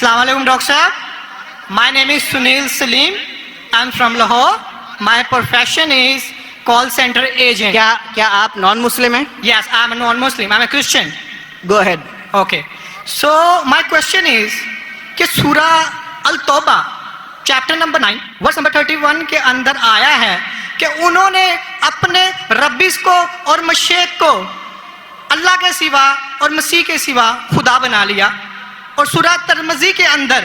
Assalamu alaikum, Dr. Sahab. My name is Sunil Salim. I'm from Lahore. My profession is call center agent. کیا آپ نان مسلم ہیں؟ Yes, I'm a non-Muslim. I'm a Christian. Go ahead. Okay. So my question is کہ سورہ التوبہ chapter number 9 verse number 31 کے اندر آیا ہے کہ انہوں نے اپنے ربیس کو اور مشیخ کو اللہ کے سوا اور مسیح کے سوا خدا بنا لیا. اور سورہ ترمذی کے اندر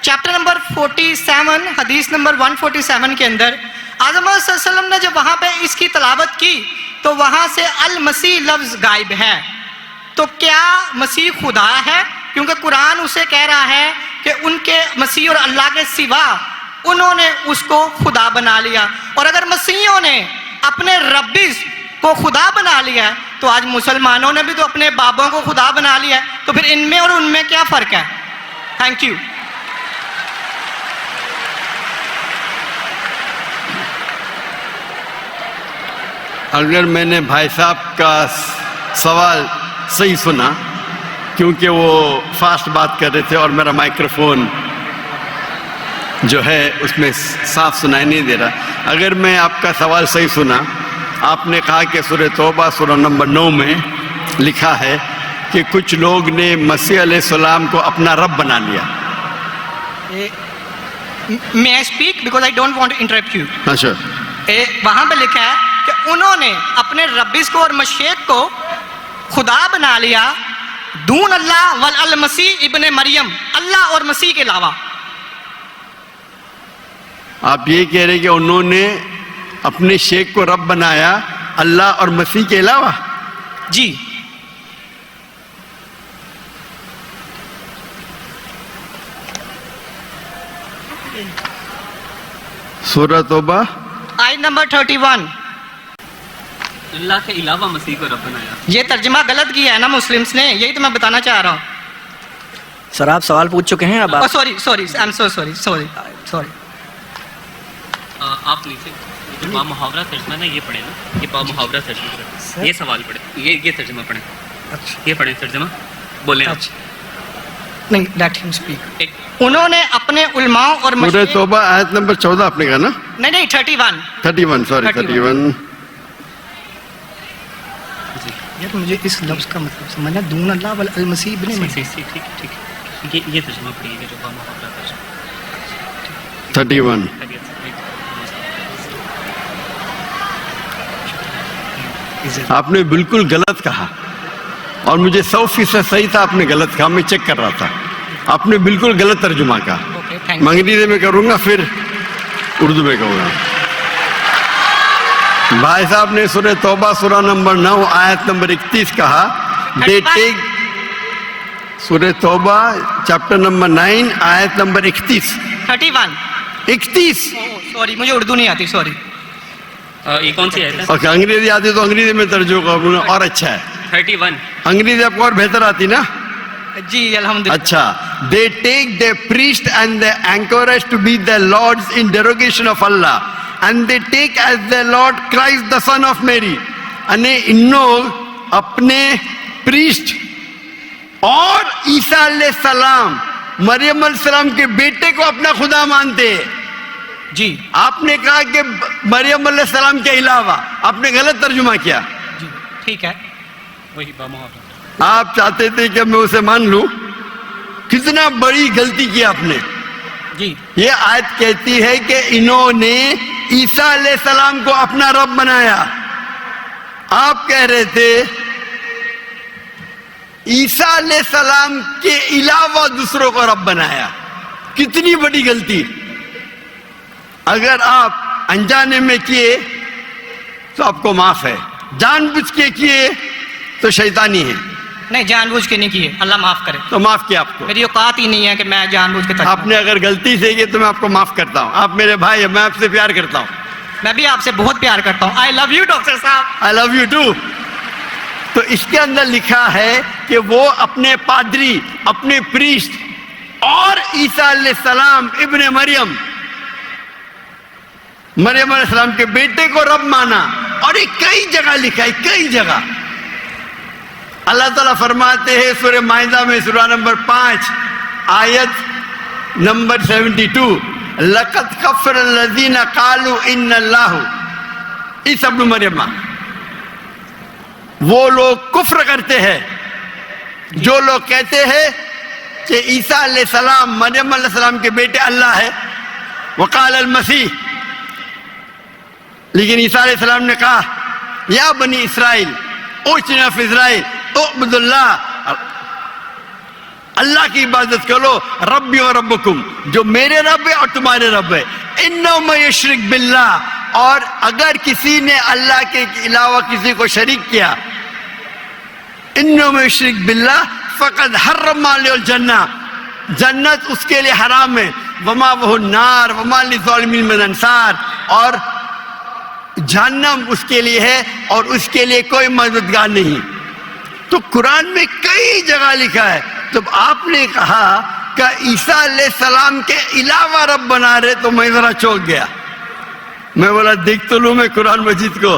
چیپٹر نمبر 47 حدیث نمبر 147 کے اندر اعظم صلی اللہ علیہ وسلم نے جب وہاں پہ اس کی تلاوت کی تو وہاں سے المسیح لفظ غائب ہے. تو کیا مسیح خدا ہے؟ کیونکہ قرآن اسے کہہ رہا ہے کہ ان کے مسیح اور اللہ کے سوا انہوں نے اس کو خدا بنا لیا. اور اگر مسیحوں نے اپنے ربیس کو خدا بنا لیا ہے تو آج مسلمانوں نے بھی تو اپنے بابوں کو خدا بنا لیا ہے. تو پھر ان میں اور ان میں کیا فرق ہے؟ Thank you. اگر میں نے بھائی صاحب کا سوال صحیح سنا، کیونکہ وہ فاسٹ بات کر رہے تھے اور میرا مائکروفون جو ہے اس میں صاف سنائی نہیں دے رہا، اگر میں آپ کا سوال صحیح سنا، آپ نے کہا کہ سورہ توبہ سورہ نمبر 9 میں لکھا ہے کہ کچھ لوگ نے مسیح علیہ السلام کو اپنا رب بنا لیا. May I speak because I don't want to interrupt you. اچھا، وہاں پہ لکھا ہے کہ انہوں نے اپنے ربیس کو اور مشیخ کو خدا بنا لیا دون اللہ والمسیح ابن مریم، اللہ اور مسیح کے علاوہ. آپ یہ کہہ رہے کہ انہوں نے اپنے شیخ کو رب بنایا اللہ اور مسیح کے علاوہ؟ جی. سورہ توبہ آیت نمبر 31. اللہ کے علاوہ مسیح کو رب بنایا. یہ ترجمہ غلط کیا ہے نا مسلمس نے، یہی تو میں بتانا چاہ رہا ہوں. سر آپ سوال پوچھ چکے ہیں، اب آپ sorry I am so sorry. آپ نیچے جو با محاورہ ترجمہ نا یہ پڑھیں نا، یہ با محاورہ ترجمہ، یہ سوال پڑھیں، یہ ترجمہ پڑھیں، یہ پڑھیں ترجمہ بولیں. نہیں، لیٹ ہم اسپیک. انہوں نے اپنے علماء اور سورہ توبہ آیت نمبر 14 آپ نے کہا نا؟ نہیں 31 سوری 31. یار مجھے اس لفظ کا مطلب سمجھنا، دون اللہ والمسیح ابن مریم. ٹھیک، یہ ترجمہ پڑھیے گا جو با محاورہ ترجمہ. 31. آپ نے بالکل غلط کہا اور مجھے 100% صحیح تھا، آپ نے غلط کہا، میں چیک کر رہا تھا. آپ نے بالکل غلط ترجمہ کہا. میں انگریزی میں کروں گا پھر اردو میں کہوں گا. بھائی صاحب نے سورہ توبہ سورہ نمبر 9 آیت نمبر 31 کہا. دے ٹیک سورہ توبہ چیپٹر نمبر 9 آیت نمبر 31. سوری مجھے اردو نہیں آتی، سوری. یہ کون سی آیت ہے؟ اوکے، انگریزی آتی تو انگریزی میں ترجمہ کروں اور اچھا ہے. 31. انگریزی آپ کو اور بہتر آتی نا؟ جی الحمدللہ. اچھا. They take their priest and their anchorage to be their lords in derogation of Allah, and they take as their Lord Christ the son of Mary. انہیں انہوں اپنے پریسٹ اور عیسیٰ علیہ السلام مریم علیہ السلام کے بیٹے کو اپنا خدا مانتے. جی آپ نے کہا کہ مریم علیہ السلام کے علاوہ، آپ نے غلط ترجمہ کیا. جی ٹھیک ہے. وہی با محاورہ. آپ چاہتے تھے کہ میں اسے مان لوں. کتنا بڑی غلطی کی آپ نے. جی یہ آیت کہتی ہے کہ انہوں نے عیسیٰ علیہ السلام کو اپنا رب بنایا. آپ کہہ رہے تھے عیسیٰ علیہ السلام کے علاوہ دوسروں کو رب بنایا. کتنی بڑی غلطی. اگر آپ انجانے میں کیے تو آپ کو معاف ہے، جان بوجھ کے کیے تو شیطانی ہے. نہیں، جان بوجھ کے نہیں کیے، اللہ معاف کرے. تو معاف کیا آپ کو. میری اوقات ہی نہیں ہے کہ میں جان بوجھ کے آپ نے اگر غلطی سے کی تو میں آپ کو معاف کرتا ہوں. آپ میرے بھائی ہیں، میں آپ سے پیار کرتا ہوں. میں بھی آپ سے بہت پیار کرتا ہوں. آئی لو یو ڈاکٹر صاحب. I love you too. تو اس کے اندر لکھا ہے کہ وہ اپنے پادری، اپنے پریسٹ اور عیسیٰ علیہ السلام ابن مریم علیہ السلام کے بیٹے کو رب مانا. اور یہ کئی جگہ لکھا ہے، کئی جگہ. اللہ تعالیٰ فرماتے ہیں سورہ مائدہ میں سورہ نمبر 5 आयत नंबर 72 लक़द कफ़र लज़ीना क़ालू इन्नल्लाहु ईसा इब्न मरियम, वो लोग कुफ्र करते हैं जो लोग कहते हैं कि ईसा अलैहिस्सलाम मरियम अलैहिस्सलाम के बेटे अल्लाह है। वक़ाल अल मसीह, लेकिन ईसा अलैहिस्सलाम ने कहा या बनी इसराइल उचना फी इस्राइल उअबुदुल्लाह, अल्लाह की इबादत करो, रब्बी व रब्बकुम, जो मेरे रब है और तुम्हारे रब है। इन्नहु मन युश्रिक बिल्लाह, और अगर किसी ने अल्लाह के अलावा किसी को शरीक किया, इन्नहु मन युश्रिक बिल्लाह फ़क़द हर्रम अलैहिल जन्नह, जन्नत उसके लिए हराम है, वमा वहु नार वमा लिज़ालिमीन मिन अंसार, और जहन्नम उसके लिए है और उसके लिए कोई मददगार नहीं। तो कुरान में कई जगह लिखा है। तो आपने कहा कि ईसा अलैहिस्सलाम के अलावा रब बना रहे, तो मैं जरा चौंक गया। मैं बोला देख तो लूं मैं कुरान मजीद को।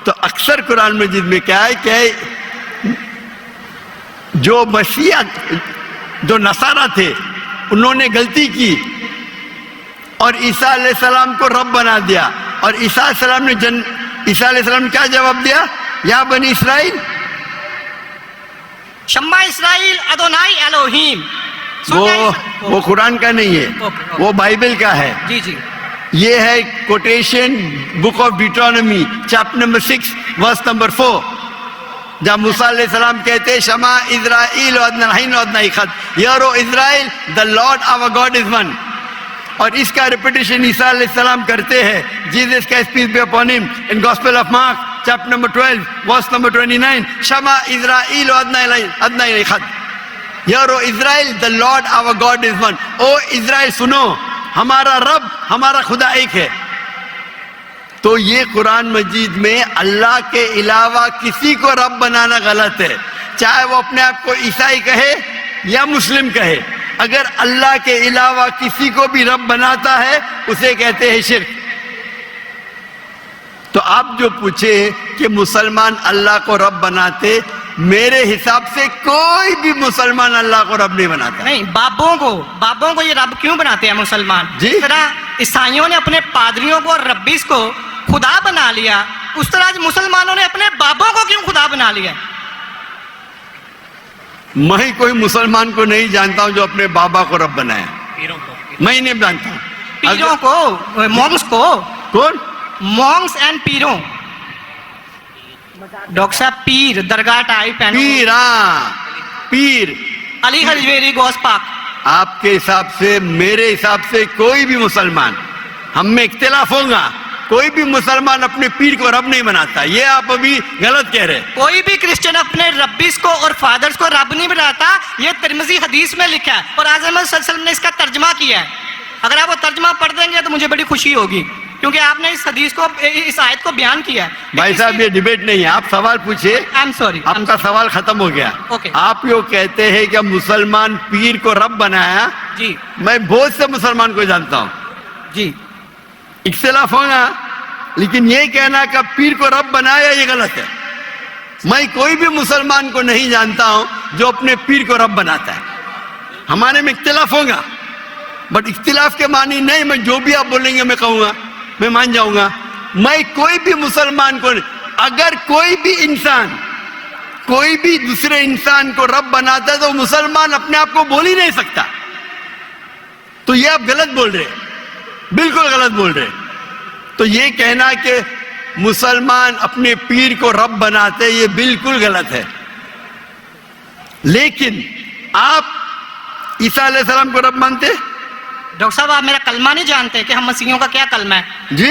तो अक्सर कुरान मजीद में क्या है कि जो मसीहा जो नसारा थे उन्होंने गलती की और ईसा अलैहिस्सलाम को रब बना दिया, और ईसा अलैहिस्सलाम ने क्या जवाब दिया? या बनी इसराइल, शम्मा इसराइल अदोनाई एलोहीम। वो कुरान का नहीं है, वो बाइबल का है। जी जी, ये है quotation book of Deuteronomy chapter number 6 verse number 4, जब मूसा अलैहिस्सलाम कहते हैं शमा इज़राइल अदनाहीन अदनाईखद, hear O Israel the Lord our God is one, और इसका रिपीटेशन ईसा अलैहिस्सलाम करते हैं जीसस का peace be upon him in gospel of Mark chapter number 12 verse number 29, शमा इज़राइल अदनाईखद, hear O Israel the Lord our God is one. O Israel सुनो, हमारा रब हमारा खुदा एक है। तो ये कुरान मजीद में अल्लाह के अलावा किसी को रब बनाना गलत है, चाहे वो अपने आप को ईसाई कहे या मुस्लिम कहे। अगर अल्लाह के अलावा किसी को भी रब बनाता है उसे कहते हैं शिर्क। तो आप जो पूछे कि मुसलमान अल्लाह को रब बनाते, मेरे हिसाब से कोई भी मुसलमान अल्लाह को रब नहीं बनाता। नहीं, बाबों को ये रब क्यों बनाते हैं मुसलमान? जी। जिस तरह ईसाइयों ने अपने पादरियों को और रब्बीस को खुदा बना लिया, उस तरह आज मुसलमानों ने अपने बाबों को क्यों खुदा बना लिया? मैं कोई मुसलमान को नहीं जानता हूं जो अपने बाबा को रब बनाया, पीरों को मैं नहीं जानता हूं। पीरों को, मॉन्क्स को, कौन? Monks and पीरों। डॉक्टर साहब पीर दरगाह टाइप है, पीर, हाँ पीर। अली हजवेरी गौस पाक। आपके हिसाब से, मेरे हिसाब से कोई भी मुसलमान, हम में इख्तिलाफ होगा, कोई भी मुसलमान अपने पीर को रब नहीं बनाता। ये आप अभी गलत कह रहे हैं। कोई भी क्रिश्चियन अपने रब्बिस को और फादर्स को रब नहीं बनाता, ये तिरमिज़ी हदीस में लिखा है और आज़म सल्लल्लाहु अलैहि वसल्लम ने इसका तर्जमा किया है। अगर आप वो तर्जमा पढ़ देंगे तो मुझे बड़ी खुशी होगी, क्योंकि आपने इस हदीस को, इस आयत को बयान किया है। भाई साहब ये डिबेट नहीं है, आप सवाल पूछिए। आई एम सॉरी, आपका सवाल खत्म हो गया। Okay. आप यो कहते हैं कि मुसलमान पीर को रब बनाया। जी मैं बहुत से मुसलमान को जानता हूँ, जी, इख्तिलाफ होगा, लेकिन ये कहना कि पीर को रब बनाया ये गलत है। मैं कोई भी मुसलमान को नहीं जानता हूं जो अपने पीर को रब बनाता है। हमारे में इख्तिलाफ होगा, बट इख्तिलाफ के मानी नहीं मैं जो भी आप बोलेंगे मैं कहूंगा, मैं मान जाऊंगा। मैं कोई भी मुसलमान को, अगर कोई भी इंसान कोई भी दूसरे इंसान को रब बनाता है तो मुसलमान अपने आप को बोल ही नहीं सकता। तो ये आप गलत बोल रहे, बिल्कुल गलत बोल रहे। तो ये कहना कि मुसलमान अपने पीर को रब बनाते, ये बिल्कुल गलत है। लेकिन आप ईसा अलैहिस्सलाम को रब मानते? डॉक्टर साहब आप मेरा कलमा नहीं जानते कि हम मसीहियों का क्या कलमा है? जी,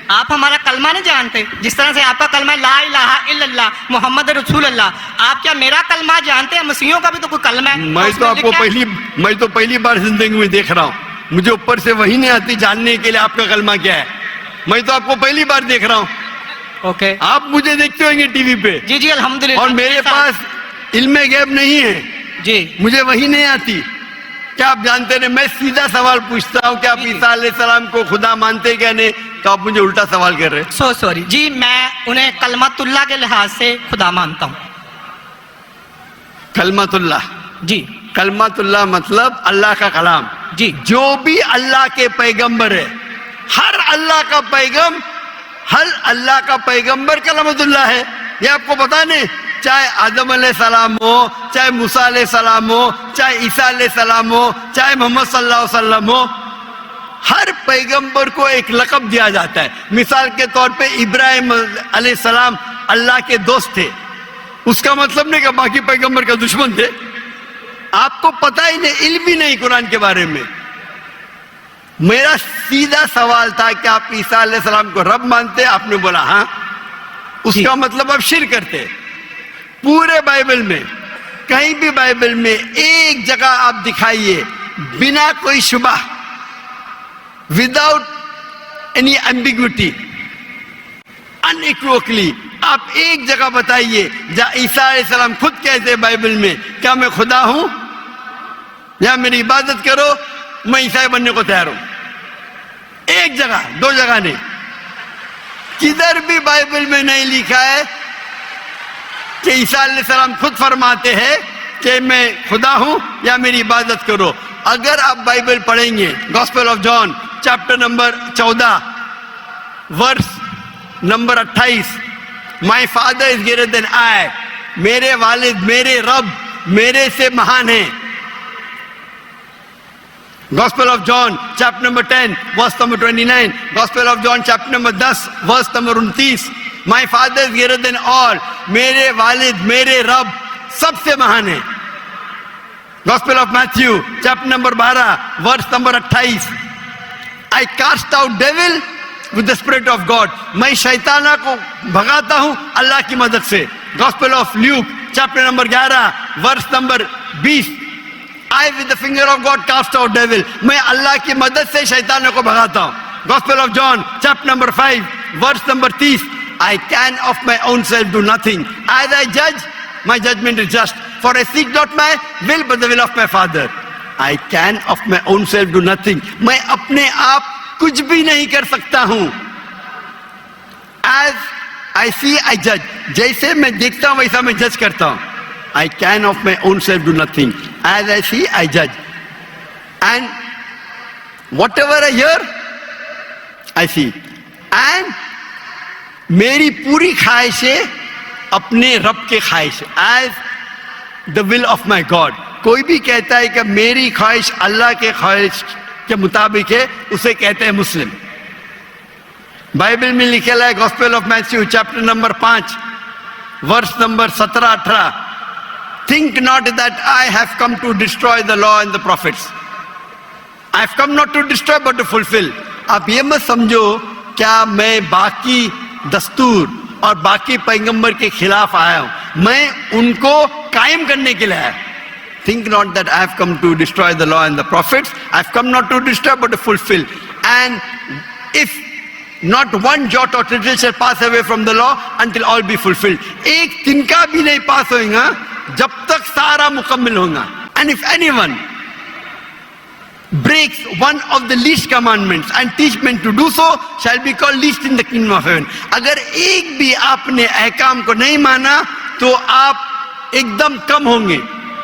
आप हमारा कलमा नहीं जानते। जिस तरह से आपका कलमा है ला इलाहा इल्लल्लाह मोहम्मद रसूल अल्लाह, आप क्या मेरा कलमा जानते हैं? मसीहियों का भी तो कोई कलमा है। मैं तो पहली बार जिंदगी में देख रहा हूं, मुझे ऊपर से वही नहीं आती जानने के लिए आपका कलमा क्या है। मैं तो आपको पहली बार देख रहा हूं। ओके, आप मुझे देखते होंगे टीवी पे। जी जी अल्हम्दुलिल्लाह। और मेरे पास इल्म गैब नहीं है जी, मुझे वही नहीं आती। क्या आप जानते नहीं? मैं सीधा सवाल पूछता हूं कि आप ईसा अलैहिस्सलाम को खुदा मानते क्या नहीं, तो आप मुझे उल्टा सवाल कर रहे हैं। सो सॉरी जी, मैं उन्हें कलमतुल्लाह के लिहाज से खुदा मानता हूँ। कलमतुल्लाह, जी, कलमत अल्लाह मतलब अल्लाह का कलाम जी। जो भी अल्लाह के पैगंबर है, हर अल्लाह का पैगंबर कलमतुल्लाह है। ये आपको पता नहीं, चाहे आदम अलैहिस्सलाम हो, चाहे मूसा अलैहिस्सलाम हो, चाहे ईसा अलैहिस्सलाम हो, चाहे मोहम्मद सल्लल्लाहु अलैहि वसल्लम हो, हर पैगंबर को एक लक़ब दिया जाता है। मिसाल के तौर पे इब्राहिम अलैहिस्सलाम अल्लाह के दोस्त थे, उसका मतलब नहीं कि बाकी पैगंबर का दुश्मन थे। आपको पता ही नहीं, इल्म भी नहीं कुरान के बारे में। मेरा सीधा सवाल था कि आप ईसा अलैहिस्सलाम को रब मानते? आपने बोला हाँ। उसका मतलब आप शिर्क करते। पूरे बाइबल में, कहीं भी बाइबल में एक जगह आप दिखाइए बिना कोई शुबा, विदाउट एनी एम्बिग्विटी, अनइक्वोकली, आप एक जगह बताइए जहां ईसा अलैहिस्सलाम खुद कहते हैं बाइबल में क्या मैं खुदा हूं या मेरी इबादत करो, मैं ईसाई बनने को तैयार हूं। एक जगह, दो जगह नहीं, किधर भी बाइबल में नहीं लिखा है कि ईसा अलैहिस्सलाम खुद फरमाते हैं कि मैं खुदा हूं या मेरी इबादत करो। अगर आप बाइबल पढ़ेंगे, gospel of John chapter number 14 verse number 28, my father is greater than I, मेरे वालिद, मेरे रब मेरे से महान है। Gospel of John chapter number 10 verse number 29, Gospel of John chapter number 10 verse number 29, my father is greater than all, मेरे वालिद, मेरे रब सबसे महान है। Gospel of Matthew chapter number 12 verse number 28, I cast out devil with the spirit of God, मैं शैताना को भगाता हूं अल्लाह की मदद से। Gospel of Luke chapter number 11 verse number 20, I with the finger of God cast out devil, मैं अल्लाह की मदद से शैतानों को भगाता हूँ। Gospel of John chapter number 5 verse number 30, I can of my own self do nothing, as I judge my judgment is just, for I seek not my will but the will of my Father। I can of my own self do nothing, मैं अपने आप कुछ भी नहीं कर सकता हूँ। As I see I judge, जैसे मैं देखता हूँ वैसा मैं जज करता हूँ। I can of my own self do nothing, as I see I judge, and whatever I hear I see, and मेरी पूरी ख्वाहिशें अपने रब के ख्वाहिश, as the will of my God। कोई भी कहता है कि मेरी ख्वाहिश अल्लाह के ख्वाहिश के मुताबिक है, उसे कहते हैं मुस्लिम। बाइबल में लिखा है gospel of Matthew chapter number 5 verse number 17-18, think not that I have come to destroy the law and the prophets, I have come not to destroy but to fulfill। आप ये मत समझो क्या मैं बाकी दस्तूर और बाकी पैगंबर के खिलाफ आया हूं, मैं उनको कायम करने के लिए आया। Think not that I have come to destroy the law and the prophets, I have come not to destroy but to fulfill। And if not one jot or tittle shall pass away from the law until all be fulfilled, एक तिनका भी नहीं पास होगा जब तक सारा मुकम्मल होगा। And if anyone breaks one of the least commandments and teach men to do so shall be called least in the kingdom of heaven। अगर एक भी आपने अहकाम को नहीं माना तो आप एकदम कम होंगे।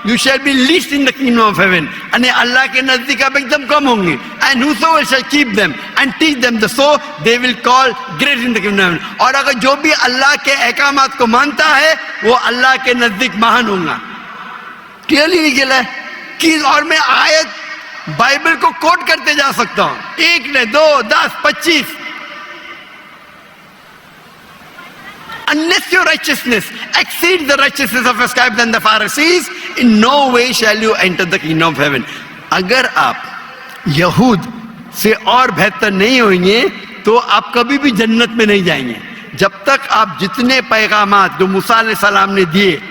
You shall be least in the kingdom of heaven, यानी अल्लाह के नजदीक आप एकदम कम होंगे। And whosoever shall keep them and teach them the so they will call great in the kingdom of heaven। और अगर जो भी अल्लाह के अहकामात को मानता है वो अल्लाह के नजदीक महान होगा। क्लियरली निकला है कि, और मैं आयत बाइबल को कोट करते जा सकता हूं, एक ने 2, 10, 25। Unless your righteousness exceeds the righteousness of the scribes and the Pharisees, in no way shall you enter the kingdom of heaven। अगर आप यहूद से और बेहतर नहीं होंगे तो आप कभी भी जन्नत में नहीं जाएंगे। जब तक आप जितने पैगामात जो मूसा अलैहिस्सलाम ने दिए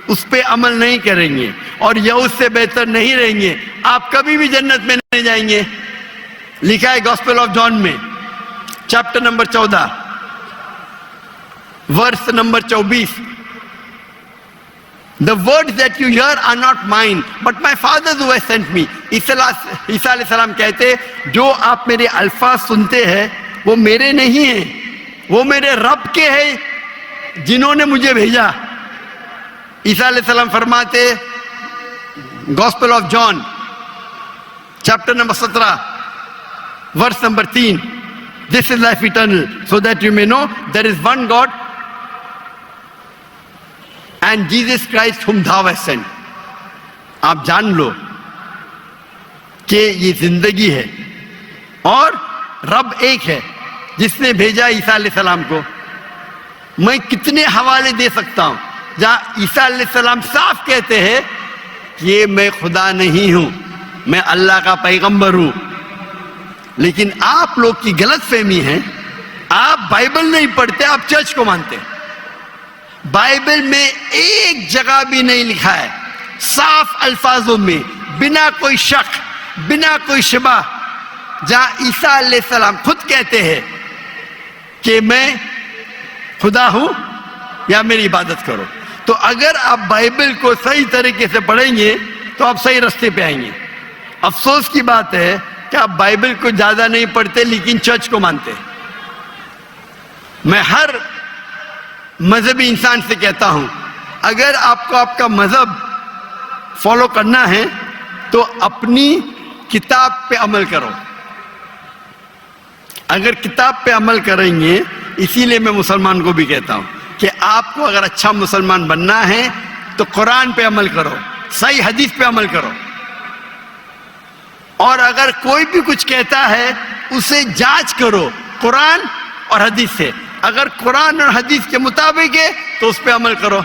उस पे अमल नहीं करेंगे और यहूद से बेहतर नहीं रहेंगे, आप कभी भी जन्नत में नहीं जाएंगे। लिखा है गॉस्पेल ऑफ जॉन में chapter number 14 verse number 24, The words that you hear are not mine, but my Father who has sent me। ईसा अलैहिस्सलाम कहते जो आप मेरे अल्फाज सुनते हैं वो मेरे नहीं हैं, वो मेरे रब के हैं जिन्होंने मुझे भेजा। ईसा अलैहिस्सलाम फरमाते Gospel of John, chapter number 17, verse number 3. This is life eternal, so that you may know there is one God and Jesus Christ whom thou hast sent. آپ جان لو کہ یہ زندگی ہے اور رب ایک ہے جس نے بھیجا عیسیٰ علیہ السلام کو. میں کتنے حوالے دے سکتا ہوں جہاں عیسیٰ علیہ السلام صاف کہتے ہیں کہ میں خدا نہیں ہوں, میں اللہ کا پیغمبر ہوں. لیکن آپ لوگ کی غلط فہمی ہے, آپ بائبل نہیں پڑھتے, آپ چرچ کو مانتے. بائبل میں ایک جگہ بھی نہیں لکھا ہے صاف الفاظوں میں, بنا کوئی شک, بنا کوئی شبہ, جہاں عیسیٰ علیہ السلام خود کہتے ہیں کہ میں خدا ہوں یا میری عبادت کرو. تو اگر آپ بائبل کو صحیح طریقے سے پڑھیں گے تو آپ صحیح راستے پہ آئیں گے. افسوس کی بات ہے کہ آپ بائبل کو زیادہ نہیں پڑھتے لیکن چرچ کو مانتے. میں ہر مذہبی انسان سے کہتا ہوں, اگر آپ کو آپ کا مذہب فالو کرنا ہے تو اپنی کتاب پہ عمل کرو. اگر کتاب پہ عمل کریں گے, اسی لیے میں مسلمان کو بھی کہتا ہوں کہ آپ کو اگر اچھا مسلمان بننا ہے تو قرآن پہ عمل کرو, صحیح حدیث پہ عمل کرو. اور اگر کوئی بھی کچھ کہتا ہے اسے جانچ کرو قرآن اور حدیث سے. اگر قرآن اور حدیث کے مطابق ہے تو اس پہ عمل کرو,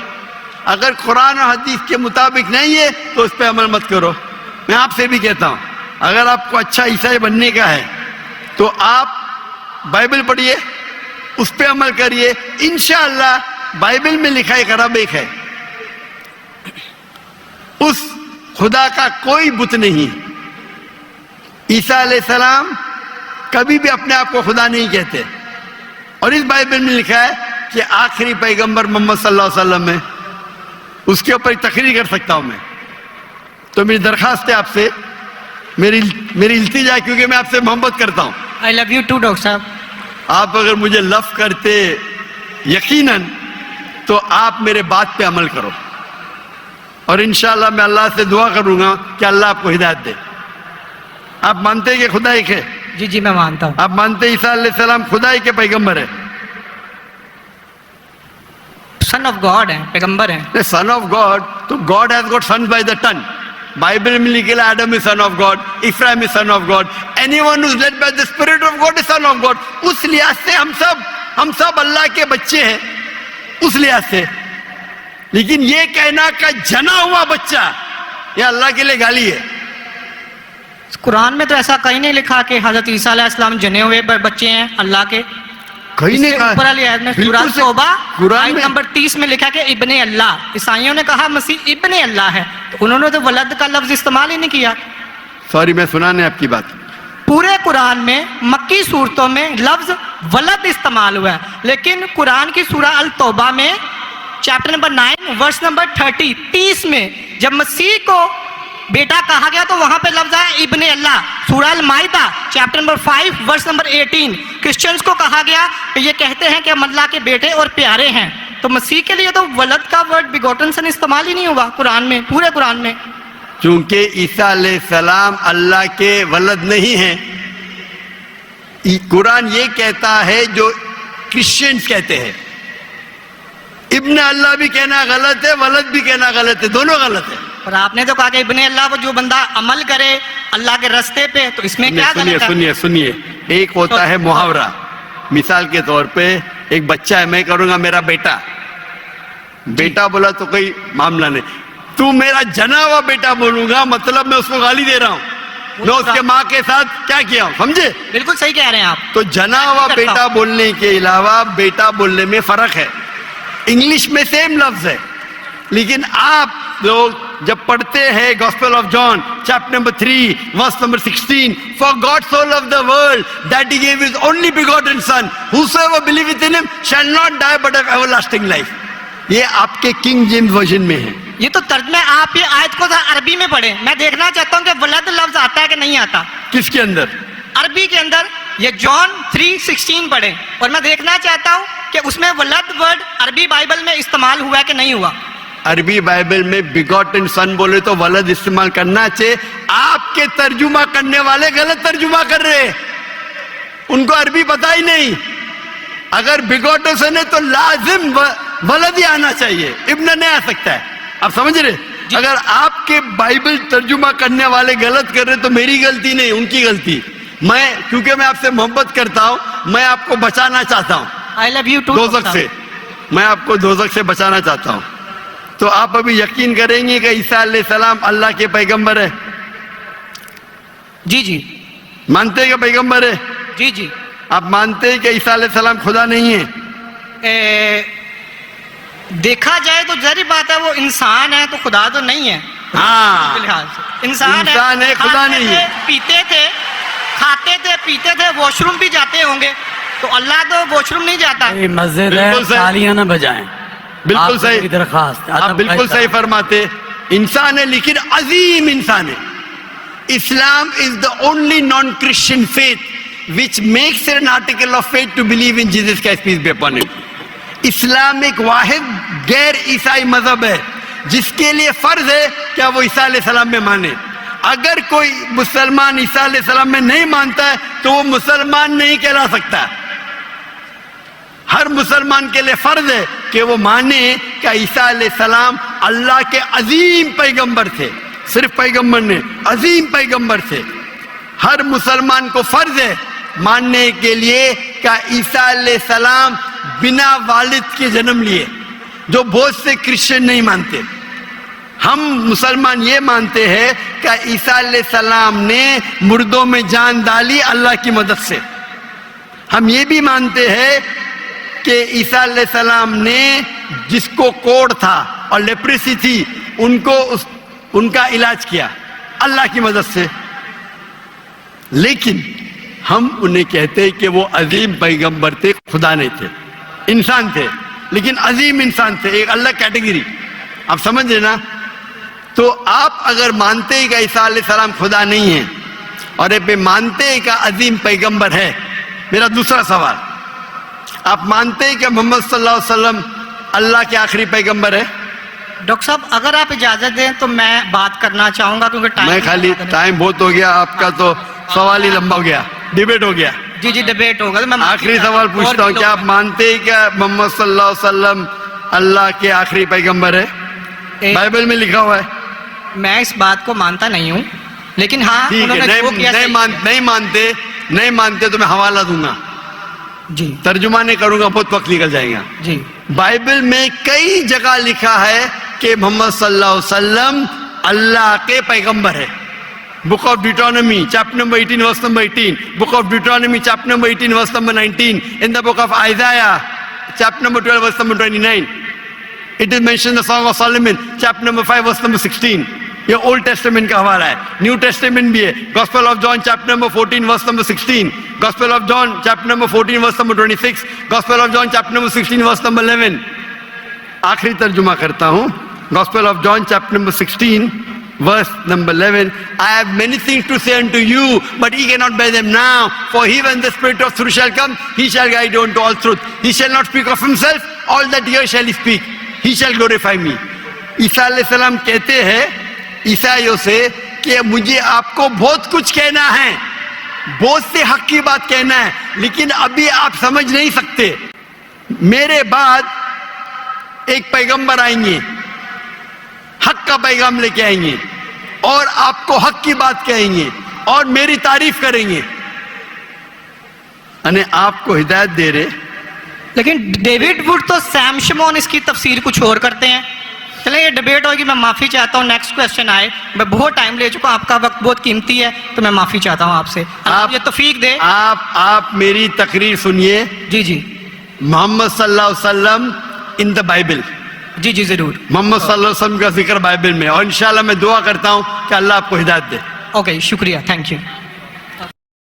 اگر قرآن اور حدیث کے مطابق نہیں ہے تو اس پہ عمل مت کرو. میں آپ سے بھی کہتا ہوں, اگر آپ کو اچھا عیسائی بننے کا ہے تو آپ بائبل پڑھیے, اس پہ عمل کریے. انشاءاللہ بائبل میں لکھا ہے کہ رب ایک ہے, اس خدا کا کوئی بت نہیں. عیسیٰ علیہ السلام کبھی بھی اپنے آپ کو خدا نہیں کہتے, اور اس بائبل میں لکھا ہے کہ آخری پیغمبر محمد صلی اللہ علیہ وسلم ہے. اس کے اوپر تقریر کر سکتا ہوں میں. تو میری درخواست ہے آپ سے, میری التجا ہے, کیونکہ میں آپ سے محبت کرتا ہوں. I love you too, doctor صاحب. آپ اگر مجھے لو کرتے یقیناً تو آپ میرے بات پہ عمل کرو, اور انشاءاللہ میں اللہ سے دعا کروں گا کہ اللہ آپ کو ہدایت دے. آپ مانتے ہیں کہ خدا ایک ہے؟ جی جی میں مانتا ہوں. آپ مانتے ہیں عیسیٰ علیہ السلام خدا ہی کے پیغمبر ہے؟ سن آف گاڈ ہیں, پیغمبر ہیں. سن آف گاڈ, تو God has got sons by the ton. Bible میں لکھا ہے Adam is son of God, Ephraim is son of God, anyone who is led by the spirit of God is son of God. اس لحاظ سے ہم سب اللہ کے بچے ہیں, اس لحاظ سے. لیکن یہ کہنا کہ جنا ہوا بچہ, یہ اللہ کے لیے گالی ہے. قرآن میں تو ایسا کہیں نہیں لکھا کہ حضرت عیسیٰ علیہ السلام جنے ہوئے بچے ہیں اللہ کے. کہیں نہیں کہا. اوپر والی آیت میں سورہ توبہ آیت نمبر 30 میں لکھا کہ ابن اللہ. عیسائیوں نے کہا مسیح ابن اللہ ہے, تو انہوں نے تو ولد کا لفظ استعمال ہی نہیں کیا. سوری, میں سنانے آپ کی بات. پورے قرآن میں مکی صورتوں میں لفظ ولد استعمال ہوا ہے, لیکن قرآن کی سورہ التوبہ میں چیپٹر نمبر 9 ورس نمبر 30 میں جب مسیح کو بیٹا کہا گیا تو وہاں پہ لفظ ہے ابن اللہ. سورہ المائدہ chapter number 5 verse number 18 Christians کو کہا گیا کہ یہ کہتے ہیں کہ ہم اللہ کے بیٹے اور پیارے ہیں. تو مسیح کے لیے تو ولد کا ورڈ بیگوٹن سن استعمال ہی نہیں ہوا قرآن میں, پورے قرآن میں. چونکہ عیسیٰ علیہ السلام اللہ کے ولد نہیں ہیں. قرآن یہ کہتا ہے جو کرسچنز کہتے ہیں. ابن اللہ بھی کہنا غلط ہے, ولد بھی کہنا غلط ہے, دونوں غلط ہے. اور آپ نے تو کہا کہ ابن اللہ وہ جو بندہ عمل کرے اللہ کے رستے پہ, تو اس میں کیا غلط ہے؟ سنیے, ایک ہوتا ہے محاورہ. مثال کے طور پہ ایک بچہ ہے, میں کروں گا میرا بیٹا. بیٹا بولا تو کوئی معاملہ نہیں. تو میرا جنا ہوا بیٹا بولوں گا مطلب میں اس کو گالی دے رہا ہوں, میں اس کے ماں کے ساتھ کیا کیا ہوں, سمجھے؟ بالکل صحیح کہہ رہے ہیں آپ. تو جنا ہوا بیٹا بولنے کے علاوہ بیٹا بولنے میں فرق ہے. انگلش میں سیم لفظ ہے, لیکن آپ لوگ جب پڑھتے ہیں gospel of John chapter number 3 verse number 16, for God so loved the world that he gave his only begotten son, whosoever believeth in him shall not die but have everlasting life. یہ آپ کے king James version میں ہے. یہ تو ترجمہ, آپ یہ آیت کو عربی میں پڑھیں. میں دیکھنا چاہتا ہوں کہ ولد لفظ آتا ہے کہ نہیں آتا. کس کے اندر؟ عربی کے اندر. یہ جان 3:16 پڑھیں, اور میں دیکھنا چاہتا ہوں کہ اس میں ولد ورڈ عربی بائبل میں استعمال ہوا ہے کہ نہیں ہوا. अरबी बाइबल में बिगॉटन सन बोले तो वलद इस्तेमाल करना चाहिए। आपके तर्जुमा करने वाले गलत तर्जुमा कर रहे हैं, उनको अरबी पता ही नहीं। अगर बिगॉटन सन है तो लाजिम वलद ही आना चाहिए, इब्न नहीं आ सकता है। आप समझ रहे? अगर आपके बाइबल तर्जुमा करने वाले गलत कर रहे तो मेरी गलती नहीं, उनकी गलती। मैं क्योंकि मैं आपसे मोहब्बत करता हूं, मैं आपको बचाना चाहता हूं आई लव यू टू। दोजख से, मैं आपको दोजख से बचाना चाहता हूं। तो आप अभी यकीन करेंगे कि ईसा अलैहिस्सलाम अल्लाह के पैगंबर है? जी जी मानते हैं कि पैगंबर है? जी जी। आप मानते हैं कि ईसा अलैहिस्सलाम खुदा नहीं है? देखा जाए तो जहरी बात है, वो इंसान है तो खुदा तो नहीं है। हाँ, फिलहाल से इंसान है, खुदा खाते नहीं थे, है। पीते थे, खाते थे, पीते थे, वॉशरूम भी जाते होंगे, तो अल्लाह तो वॉशरूम नहीं जाता। ये मस्जिद है, बिल्कुल सही। तालियां न बजाएं। बिल्कुल आपसे सही, मेरी दरख्वास्त है, आप अदब बिल्कुल का सही फरमाते। इंसान है लेकिन अजीम इंसान है। Islam is the only non Christian faith which makes an article of faith to believe in Jesus Christ, peace be upon him. इस्लाम एक वाहिद गैर ईसाई मजहब है जिसके लिए फर्ज है क्या वो ईसा अलैहिस्सलाम में माने। अगर कोई मुसलमान ईसा अलैहिस्सलाम में नहीं मानता है तो वो मुसलमान नहीं कहला सकता। हर मुसलमान के लिए फर्ज है कि वो माने कि ईसा अलैहिस्सलाम अल्लाह के अजीम पैगंबर थे। सिर्फ पैगंबर ने, अजीम पैगंबर थे। हर मुसलमान को फर्ज है मानने के लिए कि ईसा अलैहिस्सलाम बिना वालिद के जन्म लिए, जो बहुत से क्रिश्चियन नहीं मानते। हम मुसलमान ये मानते हैं कि ईसा अलैहिस्सलाम ने मुर्दों में जान डाली अल्लाह की मदद से। हम ये भी मानते हैं कि ईसा अलैहिस्सलाम ने जिसको कोढ़ था और लेप्रेसी थी उनको उनका इलाज किया अल्लाह की मदद से। लेकिन हम उन्हें कहते हैं कि वो अजीम पैगंबर थे, खुदा नहीं थे, इंसान थे, लेकिन अजीम इंसान थे, एक अलग कैटेगरी। आप समझ रहे ना? तो आप अगर मानते हैं कि ईसा अलैहिस्सलाम खुदा नहीं है और ये मानते हैं कि अजीम पैगंबर है, मेरा दूसरा सवाल, आप मानते हैं कि मोहम्मद सल्लल्लाहु अलैहि वसल्लम अल्लाह के आखिरी पैगंबर है? डॉक्टर साहब अगर आप इजाजत दें तो मैं बात करना चाहूंगा क्योंकि मैं खाली टाइम बहुत हो गया, आपका तो सवाल ही लंबा हो गया, डिबेट हो गया। जी जी डिबेट होगा तो मैं आखिरी सवाल पूछता हूँ, क्या आप मानते हैं कि मोहम्मद सल्लल्लाहु अलैहि वसल्लम अल्लाह के आखिरी पैगंबर है? बाइबल में लिखा हुआ है। मैं इस बात को मानता नहीं हूँ, लेकिन हाँ ठीक है, उन्होंने जो किया सही किया। नहीं मानते तो मैं हवाला दूंगा, जी तर्जुमा नहीं करूंगा, बहुत वक्त निकल जाएगा। जी बाइबल में कई जगह लिखा है कि मोहम्मद सल्लल्लाहु अलैहि वसल्लम अल्लाह के पैगंबर है। Book of Deuteronomy chapter number 18 verse number 18, book of Deuteronomy chapter number 18 verse number 19, in the book of Isaiah chapter number 12 verse number 29, it is mention the song of Solomon chapter number 5 verse number 16। ये old testament का हवाला है, new testament भी है। Gospel of John chapter number 14 verse number 16, gospel of John chapter number 14 verse number 26, gospel of John chapter number 16 verse number 11। आखिरी तर्जुमा करता हूं, gospel of John chapter number 16 verse number 11, I have many things to say unto you, but ye cannot bear them now. For he, when the Spirit of truth shall come, he shall guide you unto all truth. He shall not speak of himself, all that here shall he speak. He shall glorify me. ईसा अलैहिस्सलाम कहते हैं ईसाइयों से कि मुझे आपको बहुत कुछ कहना है, बहुत से हक की बात कहना है, लेकिन अभी आप समझ नहीं सकते। मेरे बाद एक पैगंबर आएंगे, हक का पैगाम लेके आएंगे और आपको हक की बात कहेंगे और मेरी तारीफ करेंगे, अने आपको हिदायत दे रहे। लेकिन डेविड वुड तो सैम शमोन इसकी तफसीर कुछ और करते हैं। चलिए ये डिबेट होगी, मैं माफ़ी चाहता हूँ। नेक्स्ट क्वेश्चन आए, मैं बहुत टाइम ले चुका हूँ, आपका वक्त बहुत कीमती है, तो मैं माफ़ी चाहता हूँ आपसे। आप ये तौफीक दे। आप मेरी तकरीर सुनिए। जी जी मोहम्मद सल्लल्लाहु अलैहि वसल्लम इन द बाइबल, जी जी जरूर। मोहम्मद सल्लल्लाहु अलैहि वसल्लम का जिक्र बाइबल में, और इंशाल्लाह मैं दुआ करता हूँ कि अल्लाह आपको हिदायत दे। ओके शुक्रिया, थैंक यू।